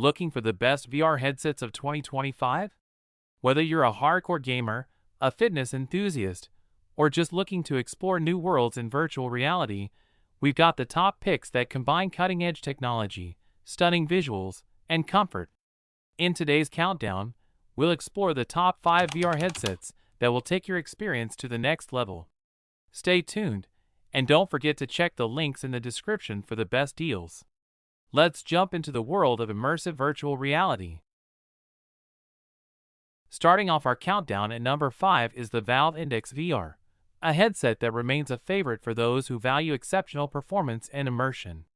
Looking for the best VR headsets of 2025? Whether you're a hardcore gamer, a fitness enthusiast, or just looking to explore new worlds in virtual reality, we've got the top picks that combine cutting-edge technology, stunning visuals, and comfort. In today's countdown, we'll explore the top 5 VR headsets that will take your experience to the next level. Stay tuned, and don't forget to check the links in the description for the best deals. Let's jump into the world of immersive virtual reality. Starting off our countdown at number 5 is the Valve Index VR, a headset that remains a favorite for those who value exceptional performance and immersion.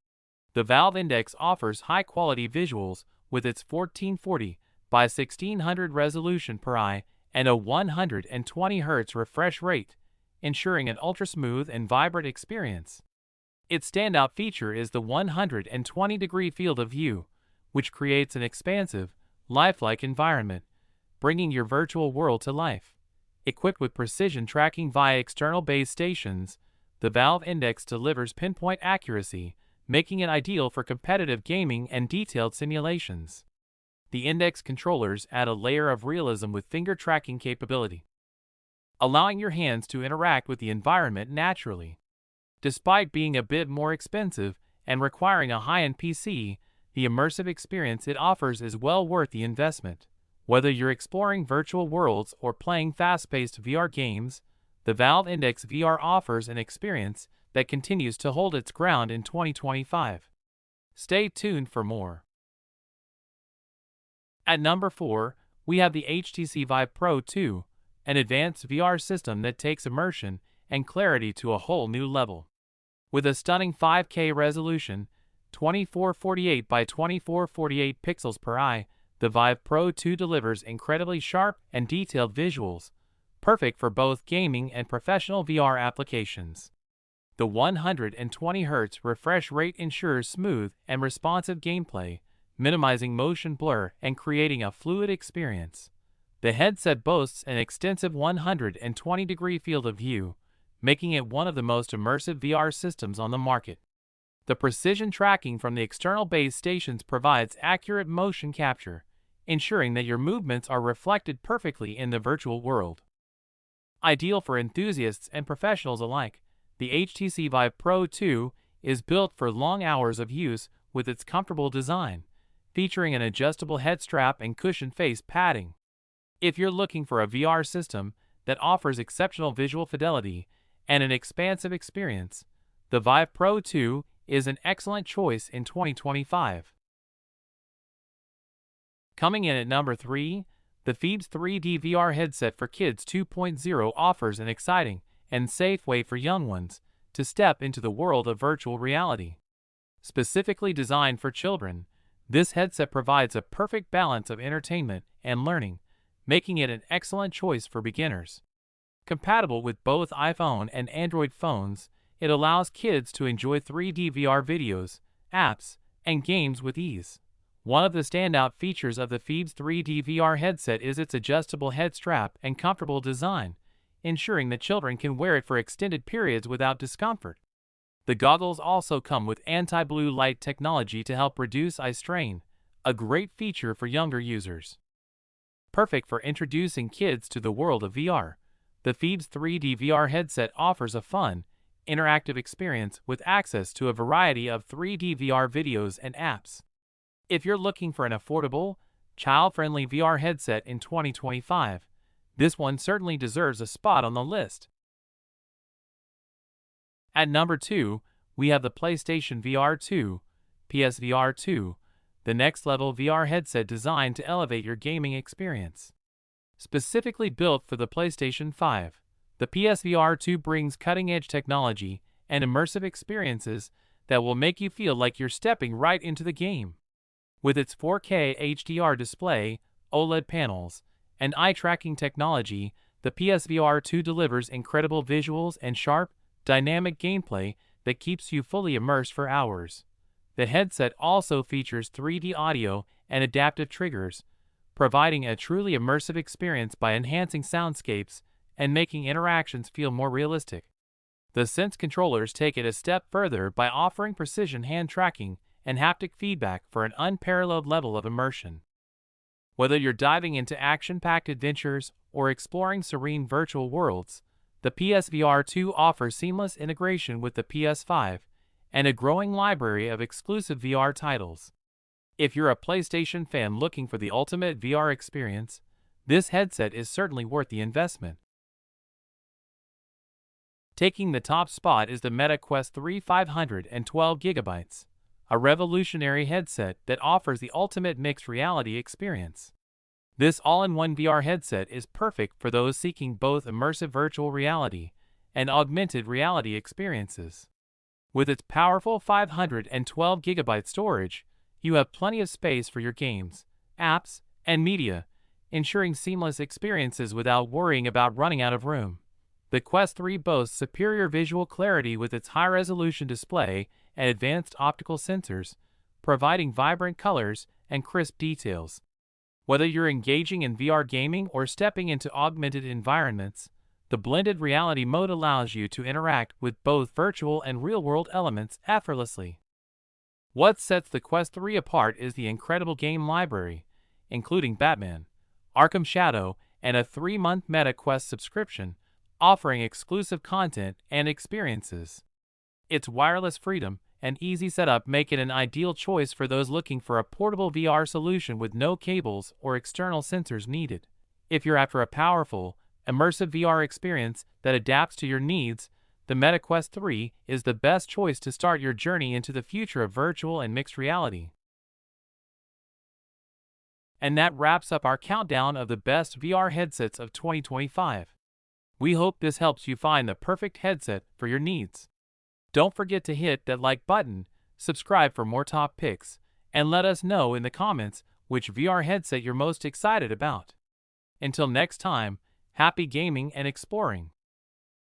The Valve Index offers high-quality visuals with its 1440 by 1600 resolution per eye and a 120 Hz refresh rate, ensuring an ultra-smooth and vibrant experience. Its standout feature is the 120-degree field of view, which creates an expansive, lifelike environment, bringing your virtual world to life. Equipped with precision tracking via external base stations, the Valve Index delivers pinpoint accuracy, making it ideal for competitive gaming and detailed simulations. The Index controllers add a layer of realism with finger tracking capability, allowing your hands to interact with the environment naturally. Despite being a bit more expensive and requiring a high-end PC, the immersive experience it offers is well worth the investment. Whether you're exploring virtual worlds or playing fast-paced VR games, the Valve Index VR offers an experience that continues to hold its ground in 2025. Stay tuned for more. At number 4, we have the HTC VIVE Pro 2, an advanced VR system that takes immersion and clarity to a whole new level. With a stunning 5K resolution, 2448 by 2448 pixels per eye, the VIVE Pro 2 delivers incredibly sharp and detailed visuals, perfect for both gaming and professional VR applications. The 120 Hz refresh rate ensures smooth and responsive gameplay, minimizing motion blur and creating a fluid experience. The headset boasts an extensive 120-degree field of view, making it one of the most immersive VR systems on the market. The precision tracking from the external base stations provides accurate motion capture, ensuring that your movements are reflected perfectly in the virtual world. Ideal for enthusiasts and professionals alike, the HTC VIVE Pro 2 is built for long hours of use with its comfortable design, featuring an adjustable head strap and cushioned face padding. If you're looking for a VR system that offers exceptional visual fidelity and an expansive experience, the VIVE Pro 2 is an excellent choice in 2025. Coming in at number 3, the FEEBZ 3D VR headset for Kids 2.0 offers an exciting and safe way for young ones to step into the world of virtual reality. Specifically designed for children, this headset provides a perfect balance of entertainment and learning, making it an excellent choice for beginners. Compatible with both iPhone and Android phones, it allows kids to enjoy 3D VR videos, apps, and games with ease. One of the standout features of the FEEBZ 3D VR headset is its adjustable head strap and comfortable design, ensuring that children can wear it for extended periods without discomfort. The goggles also come with anti-blue light technology to help reduce eye strain, a great feature for younger users. Perfect for introducing kids to the world of VR, the FEEBZ 3D VR headset offers a fun, interactive experience with access to a variety of 3D VR videos and apps. If you're looking for an affordable, child-friendly VR headset in 2025, this one certainly deserves a spot on the list. At number 2, we have the PlayStation VR 2, PSVR 2, the next-level VR headset designed to elevate your gaming experience. Specifically built for the PlayStation 5, the PSVR 2 brings cutting-edge technology and immersive experiences that will make you feel like you're stepping right into the game. With its 4K HDR display, OLED panels, and eye-tracking technology, the PSVR 2 delivers incredible visuals and sharp, dynamic gameplay that keeps you fully immersed for hours. The headset also features 3D audio and adaptive triggers, providing a truly immersive experience by enhancing soundscapes and making interactions feel more realistic. The Sense controllers take it a step further by offering precision hand tracking and haptic feedback for an unparalleled level of immersion. Whether you're diving into action-packed adventures or exploring serene virtual worlds, the PSVR 2 offers seamless integration with the PS5 and a growing library of exclusive VR titles. If you're a PlayStation fan looking for the ultimate VR experience, this headset is certainly worth the investment. Taking the top spot is the Meta Quest 3 512GB, a revolutionary headset that offers the ultimate mixed reality experience. This all-in-one VR headset is perfect for those seeking both immersive virtual reality and augmented reality experiences. With its powerful 512GB storage, you have plenty of space for your games, apps, and media, ensuring seamless experiences without worrying about running out of room. The Quest 3 boasts superior visual clarity with its high-resolution display and advanced optical sensors, providing vibrant colors and crisp details. Whether you're engaging in VR gaming or stepping into augmented environments, the blended reality mode allows you to interact with both virtual and real-world elements effortlessly. What sets the Quest 3 apart is the incredible game library, including Batman, Arkham Shadow, and a 3-month Meta Quest subscription, offering exclusive content and experiences. Its wireless freedom and easy setup make it an ideal choice for those looking for a portable VR solution with no cables or external sensors needed. If you're after a powerful, immersive VR experience that adapts to your needs, the Meta Quest 3 is the best choice to start your journey into the future of virtual and mixed reality. And that wraps up our countdown of the best VR headsets of 2025. We hope this helps you find the perfect headset for your needs. Don't forget to hit that like button, subscribe for more top picks, and let us know in the comments which VR headset you're most excited about. Until next time, happy gaming and exploring.